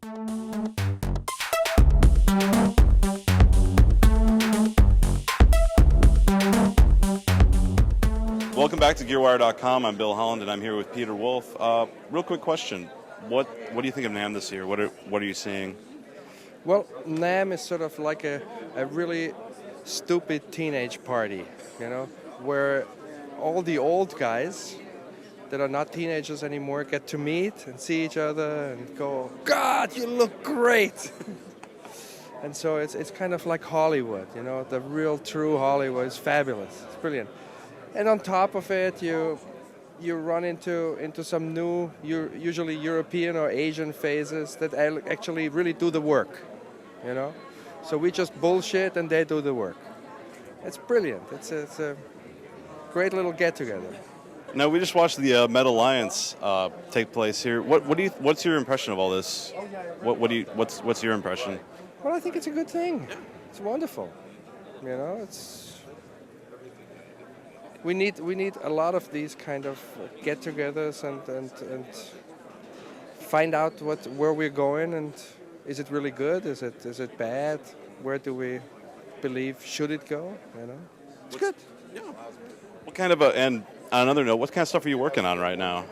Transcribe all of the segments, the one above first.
Welcome back to GearWire.com. I'm Bill Holland, and I'm here with Peter Wolf. Real quick question: What do you think of NAMM this year? What are you seeing? Well, NAMM is sort of like a really stupid teenage party, where all the old guys that are not teenagers anymore get to meet and see each other and go, "God, you look great!" And so it's kind of like Hollywood, the real true Hollywood is fabulous. It's brilliant. And on top of it, you run into some new, usually European or Asian phases that actually really do the work, So we just bullshit and they do the work. It's brilliant. It's a great little get-together. Now, we just watched the METAlliance take place here. What's your impression of all this? What's your impression? Well, I think it's a good thing. It's wonderful. We need a lot of these kind of get-togethers and find out where we're going, and is it really good? Is it bad? Where do we believe should it go? It's good. Yeah. What kind of and on another note, what kind of stuff are you working on right now?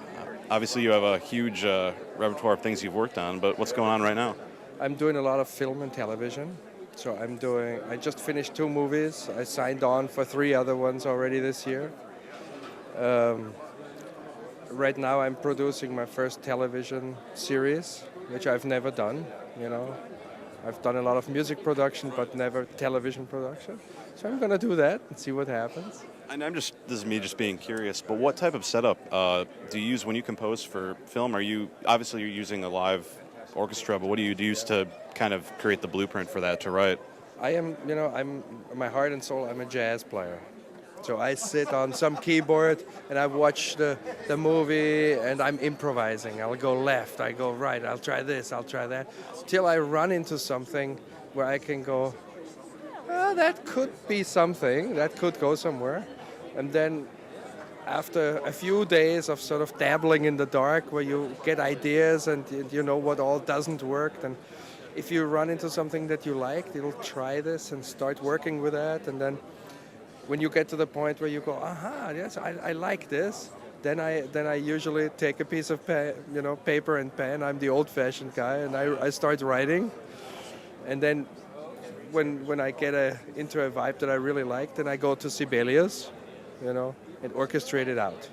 Obviously, you have a huge repertoire of things you've worked on, but what's going on right now? I'm doing a lot of film and television. So I just finished 2 movies. I signed on for 3 other ones already this year. Right now I'm producing my first television series, which I've never done, I've done a lot of music production, but never television production. So I'm going to do that and see what happens. And this is me just being curious, but what type of setup do you use when you compose for film? Obviously you're using a live orchestra, but what do you use to kind of create the blueprint for that to write? I'm my heart and soul, I'm a jazz player. So I sit on some keyboard and I watch the movie and I'm improvising. I'll go left, I go right, I'll try this, I'll try that, till I run into something where I can go, oh, that could be something, that could go somewhere. And then after a few days of sort of dabbling in the dark where you get ideas and you know what all doesn't work, then if you run into something that you like, you'll try this and start working with that. And then when you get to the point where you go, aha, yes, I like this, then I usually take a piece of paper and pen. I'm the old-fashioned guy, and I start writing. And then when I get into a vibe that I really like, then I go to Sibelius, and orchestrate it out.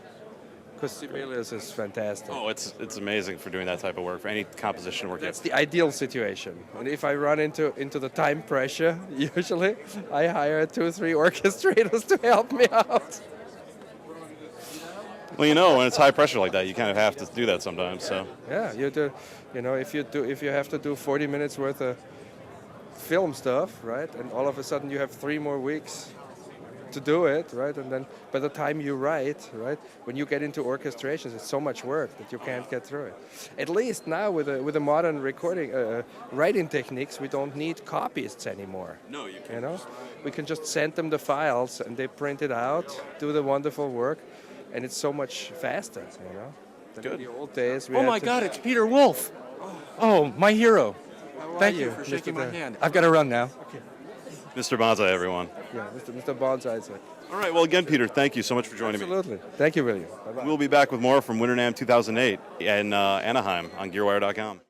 Because Sibelius is fantastic. Oh, it's amazing for doing that type of work, for any composition work. That's the ideal situation. And if I run into the time pressure, usually I hire 2 or 3 orchestrators to help me out. Well, when it's high pressure like that, you kind of have to do that sometimes. So yeah, you do. If you have to do 40 minutes worth of film stuff, right, and all of a sudden you have 3 more weeks to do it, right? And then by the time you write, right, when you get into orchestrations, it's so much work that you can't get through it. At least now with the modern recording, writing techniques, we don't need copyists anymore. No, you can't. We can just send them the files and they print it out, do the wonderful work, and it's so much faster, than Good. in the old days. Oh my God, it's Peter Wolf. Oh, my hero. Thank you for Mr. shaking my Dan? hand. I've got to run now. Okay. Mr. Bonsai, everyone. Yeah, Mr. Bonsai. All right, well, again, Peter, thank you so much for joining me. Absolutely. Thank you, William. Bye-bye. We'll be back with more from Winter NAMM 2008 in Anaheim on GearWire.com.